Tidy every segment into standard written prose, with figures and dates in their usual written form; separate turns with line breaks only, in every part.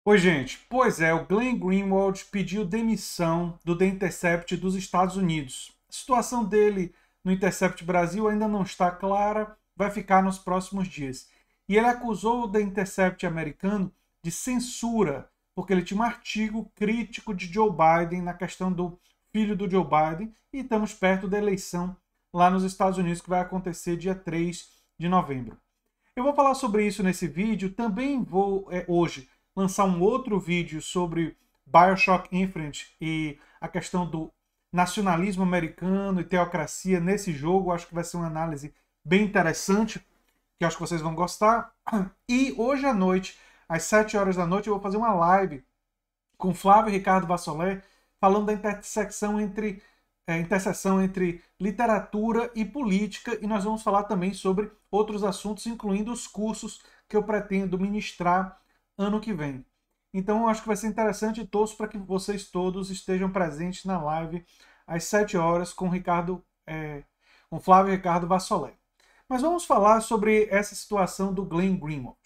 Oi, gente. Pois é, o Glenn Greenwald pediu demissão do The Intercept dos Estados Unidos. A situação dele no Intercept Brasil ainda não está clara, vai ficar nos próximos dias. E ele acusou o The Intercept americano de censura, porque ele tinha um artigo crítico de Joe Biden na questão do filho do Joe Biden, e estamos perto da eleição lá nos Estados Unidos, que vai acontecer dia 3 de novembro. Eu vou falar sobre isso nesse vídeo. Também vou hoje lançar um outro vídeo sobre BioShock Infinite e a questão do nacionalismo americano e teocracia nesse jogo. Acho que vai ser uma análise bem interessante, que acho que vocês vão gostar. E hoje à noite, às 7 horas da noite, eu vou fazer uma live com Flávio Ricardo Vassolé, falando da interseção entre literatura e política, e nós vamos falar também sobre outros assuntos, incluindo os cursos que eu pretendo ministrar ano que vem. Então eu acho que vai ser interessante e torço para que vocês todos estejam presentes na live às 7 horas com Flávio Ricardo Vassolé. Mas vamos falar sobre essa situação do Glenn Greenwald.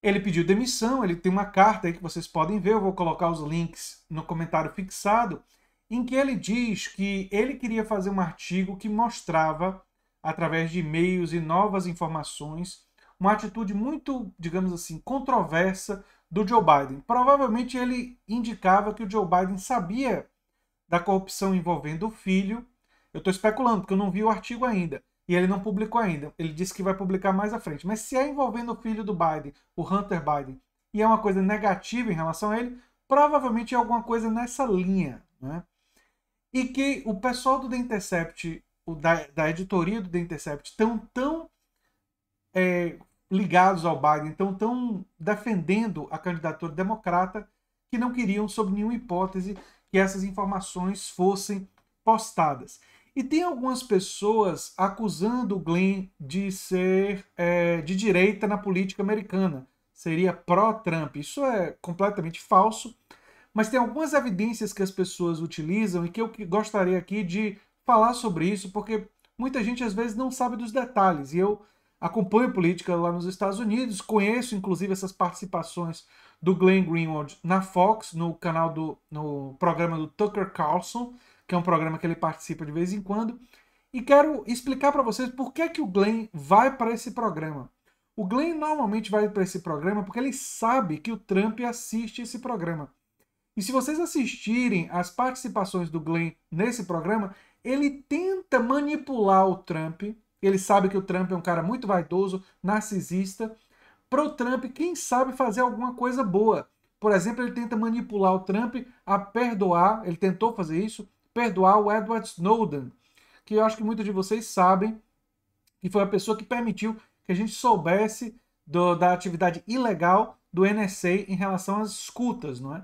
Ele pediu demissão, ele tem uma carta aí que vocês podem ver, eu vou colocar os links no comentário fixado, em que ele diz que ele queria fazer um artigo que mostrava, através de e-mails e novas informações, uma atitude muito, digamos assim, controversa do Joe Biden. Provavelmente ele indicava que o Joe Biden sabia da corrupção envolvendo o filho. Eu estou especulando, porque eu não vi o artigo ainda. E ele não publicou ainda. Ele disse que vai publicar mais à frente. Mas se é envolvendo o filho do Biden, o Hunter Biden, e é uma coisa negativa em relação a ele, provavelmente é alguma coisa nessa linha. Né? E que o pessoal do The Intercept, da editoria do The Intercept, estão tão ligados ao Biden, tão defendendo a candidatura democrata, que não queriam, sob nenhuma hipótese, que essas informações fossem postadas. E tem algumas pessoas acusando o Glenn de ser de direita na política americana. Seria pró-Trump. Isso é completamente falso. Mas tem algumas evidências que as pessoas utilizam e que eu gostaria aqui de falar sobre isso, porque muita gente às vezes não sabe dos detalhes. E eu acompanho política lá nos Estados Unidos, conheço inclusive essas participações do Glenn Greenwald na Fox, no programa do Tucker Carlson, que é um programa que ele participa de vez em quando, e quero explicar para vocês por que o Glenn vai para esse programa. O Glenn normalmente vai para esse programa porque ele sabe que o Trump assiste esse programa. E se vocês assistirem as participações do Glenn nesse programa, ele tenta manipular o Trump. Ele sabe que o Trump é um cara muito vaidoso, narcisista. Para o Trump, quem sabe fazer alguma coisa boa. Por exemplo, ele tenta manipular o Trump a perdoar, ele tentou fazer isso, perdoar o Edward Snowden, que eu acho que muitos de vocês sabem que foi a pessoa que permitiu que a gente soubesse da atividade ilegal do NSA em relação às escutas, não é?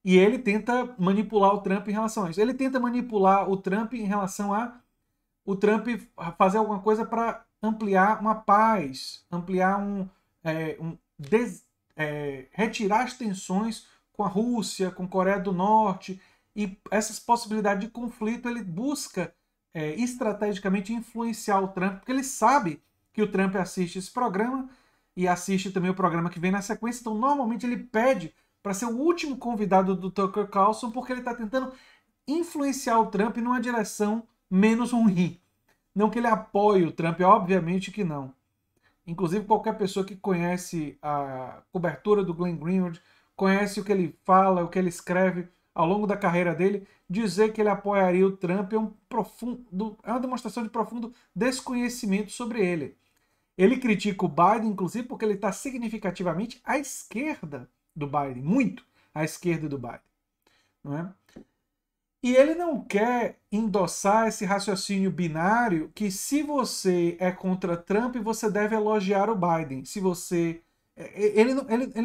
E ele tenta manipular o Trump em relação a isso. Ele tenta manipular o Trump em relação a o Trump fazer alguma coisa para ampliar uma paz, ampliar retirar as tensões com a Rússia, com a Coreia do Norte, e essas possibilidades de conflito ele busca estrategicamente influenciar o Trump, porque ele sabe que o Trump assiste esse programa e assiste também o programa que vem na sequência, então normalmente ele pede para ser o último convidado do Tucker Carlson, porque ele está tentando influenciar o Trump numa direção menos ruim. Não que ele apoie o Trump, obviamente que não. Inclusive, qualquer pessoa que conhece a cobertura do Glenn Greenwald, conhece o que ele fala, o que ele escreve ao longo da carreira dele, dizer que ele apoiaria o Trump é uma demonstração de profundo desconhecimento sobre ele. Ele critica o Biden, inclusive, porque ele está significativamente à esquerda do Biden, muito à esquerda do Biden. Não é? E ele não quer endossar esse raciocínio binário que se você é contra Trump, você deve elogiar o Biden. Se você... Ele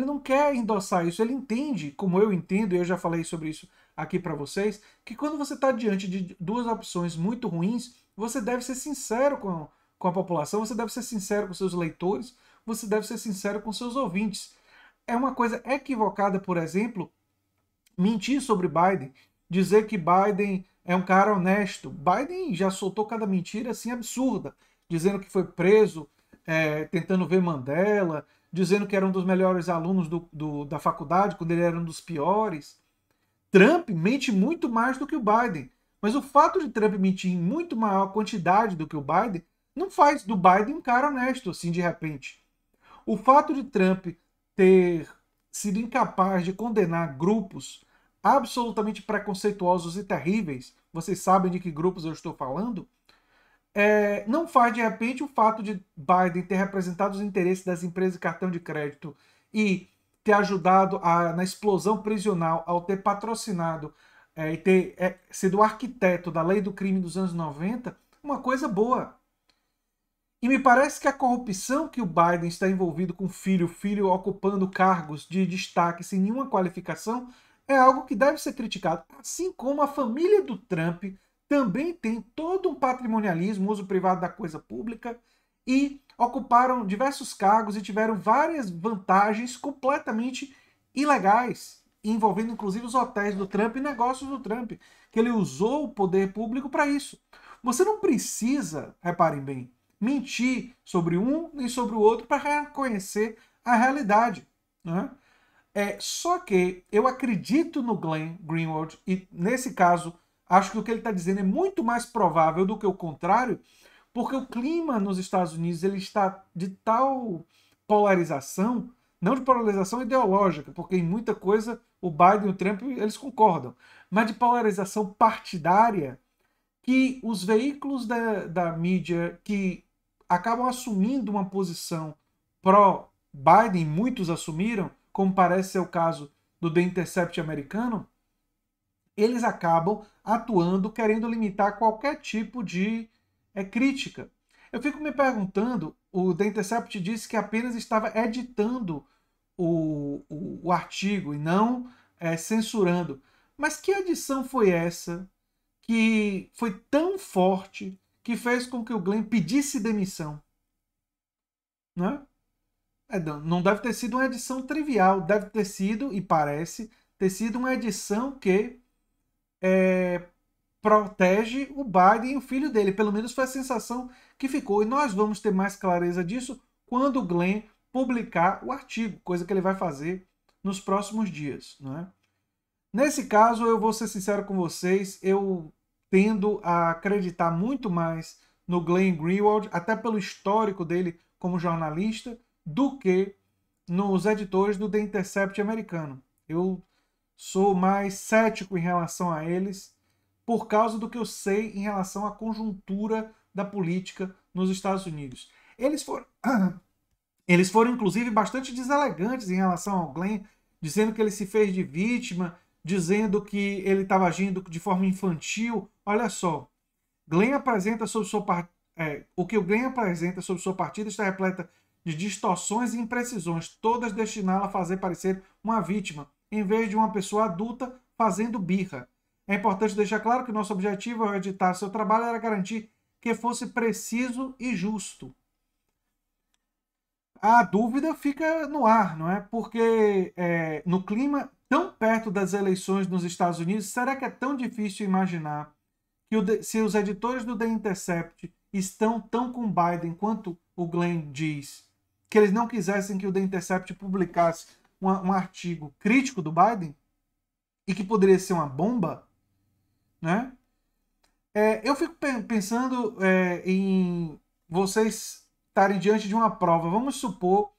não quer endossar isso, ele entende, como eu entendo, e eu já falei sobre isso aqui para vocês, que quando você está diante de duas opções muito ruins, você deve ser sincero com a população, você deve ser sincero com seus leitores, você deve ser sincero com seus ouvintes. É uma coisa equivocada, por exemplo, mentir sobre Biden, dizer que Biden é um cara honesto. Biden já soltou cada mentira assim absurda, dizendo que foi preso tentando ver Mandela, dizendo que era um dos melhores alunos da faculdade, quando ele era um dos piores. Trump mente muito mais do que o Biden. Mas o fato de Trump mentir em muito maior quantidade do que o Biden não faz do Biden um cara honesto, assim, de repente. O fato de Trump ter sido incapaz de condenar grupos absolutamente preconceituosos e terríveis, vocês sabem de que grupos eu estou falando, não faz, de repente, o fato de Biden ter representado os interesses das empresas de cartão de crédito e ter ajudado na explosão prisional ao ter patrocinado e ter sido o arquiteto da lei do crime dos anos 90, uma coisa boa. E me parece que a corrupção que o Biden está envolvido com o filho ocupando cargos de destaque sem nenhuma qualificação, é algo que deve ser criticado. Assim como a família do Trump também tem todo um patrimonialismo, uso privado da coisa pública, e ocuparam diversos cargos e tiveram várias vantagens completamente ilegais, envolvendo inclusive os hotéis do Trump e negócios do Trump, que ele usou o poder público para isso. Você não precisa, reparem bem, mentir sobre um nem sobre o outro para reconhecer a realidade. Né? Só que eu acredito no Glenn Greenwald e, nesse caso, acho que o que ele está dizendo é muito mais provável do que o contrário, porque o clima nos Estados Unidos ele está de tal polarização, não de polarização ideológica, porque em muita coisa o Biden e o Trump eles concordam, mas de polarização partidária, que os veículos da mídia que acabam assumindo uma posição pró-Biden, muitos assumiram, como parece ser o caso do The Intercept americano, eles acabam atuando, querendo limitar qualquer tipo de crítica. Eu fico me perguntando, o The Intercept disse que apenas estava editando o artigo e não censurando. Mas que edição foi essa que foi tão forte que fez com que o Glenn pedisse demissão? Né? Não deve ter sido uma edição trivial, deve ter sido, e parece, ter sido uma edição que protege o Biden e o filho dele. Pelo menos foi a sensação que ficou. E nós vamos ter mais clareza disso quando o Glenn publicar o artigo, coisa que ele vai fazer nos próximos dias. Né? Nesse caso, eu vou ser sincero com vocês, eu tendo a acreditar muito mais no Glenn Greenwald, até pelo histórico dele como jornalista, do que nos editores do The Intercept americano. Eu sou mais cético em relação a eles, por causa do que eu sei em relação à conjuntura da política nos Estados Unidos. Eles foram inclusive, bastante deselegantes em relação ao Glenn, dizendo que ele se fez de vítima, dizendo que ele estava agindo de forma infantil. Olha só, Glenn apresenta sobre o que o Glenn apresenta sobre sua partida está repleta de distorções e imprecisões, todas destinadas a fazer parecer uma vítima, em vez de uma pessoa adulta fazendo birra. É importante deixar claro que nosso objetivo ao editar seu trabalho era garantir que fosse preciso e justo. A dúvida fica no ar, não é? Porque no clima tão perto das eleições nos Estados Unidos, será que é tão difícil imaginar que se os editores do The Intercept estão tão com Biden quanto o Glenn diz, que eles não quisessem que o The Intercept publicasse um artigo crítico do Biden e que poderia ser uma bomba, né? Eu fico pensando em vocês estarem diante de uma prova. Vamos supor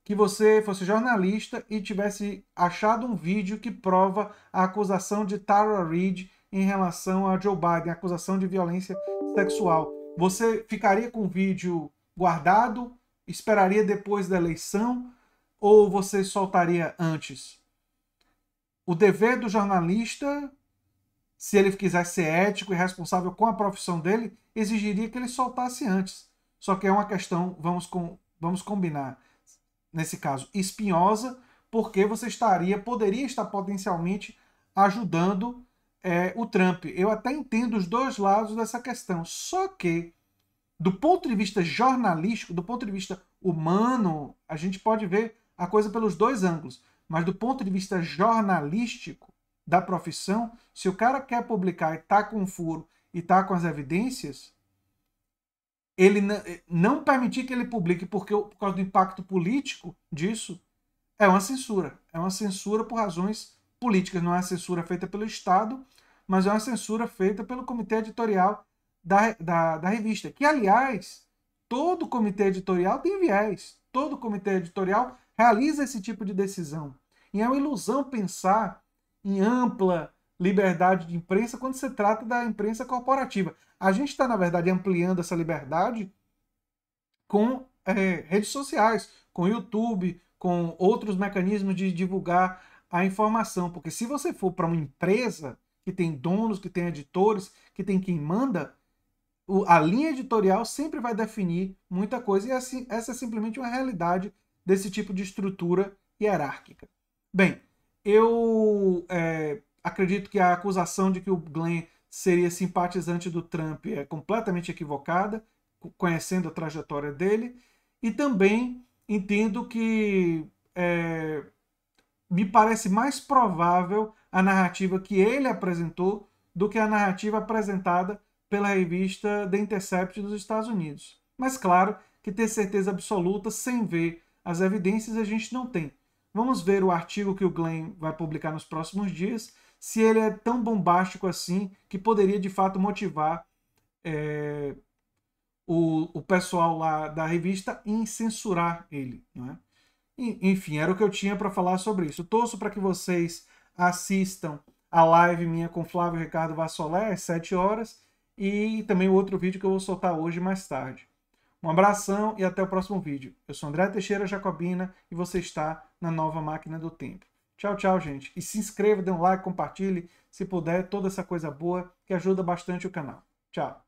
que você fosse jornalista e tivesse achado um vídeo que prova a acusação de Tara Reade em relação a Joe Biden, a acusação de violência sexual. Você ficaria com o vídeo guardado, esperaria depois da eleição ou você soltaria antes? O dever do jornalista, se ele quisesse ser ético e responsável com a profissão dele, exigiria que ele soltasse antes. Só que é uma questão, vamos combinar, nesse caso, espinhosa, porque você poderia estar potencialmente ajudando o Trump. Eu até entendo os dois lados dessa questão. Só que, do ponto de vista jornalístico, do ponto de vista humano, a gente pode ver a coisa pelos dois ângulos. Mas do ponto de vista jornalístico da profissão, se o cara quer publicar e está com furo e está com as evidências, ele não permitir que ele publique por causa do impacto político disso, é uma censura. É uma censura por razões políticas. Não é uma censura feita pelo Estado, mas é uma censura feita pelo comitê editorial da revista. Que, aliás, todo comitê editorial tem viés. Todo comitê editorial realiza esse tipo de decisão. E é uma ilusão pensar em ampla liberdade de imprensa quando se trata da imprensa corporativa. A gente está, na verdade, ampliando essa liberdade com redes sociais, com YouTube, com outros mecanismos de divulgar a informação. Porque se você for para uma empresa que tem donos, que tem editores, que tem quem manda, a linha editorial sempre vai definir muita coisa. E assim, essa é simplesmente uma realidade desse tipo de estrutura hierárquica. Bem, eu acredito que a acusação de que o Glenn seria simpatizante do Trump é completamente equivocada, conhecendo a trajetória dele, e também entendo que me parece mais provável a narrativa que ele apresentou do que a narrativa apresentada pela revista The Intercept dos Estados Unidos. Mas claro que ter certeza absoluta sem ver as evidências a gente não tem. Vamos ver o artigo que o Glenn vai publicar nos próximos dias, se ele é tão bombástico assim que poderia de fato motivar o pessoal lá da revista em censurar ele. Não é? Enfim, era o que eu tinha para falar sobre isso. Torço para que vocês assistam a live minha com Flávio Ricardo Vassolé às 7 horas e também o outro vídeo que eu vou soltar hoje mais tarde. Um abração e até o próximo vídeo. Eu sou André Teixeira Jacobina e você está na Nova Máquina do Tempo. Tchau, tchau, gente. E se inscreva, dê um like, compartilhe, se puder, toda essa coisa boa que ajuda bastante o canal. Tchau.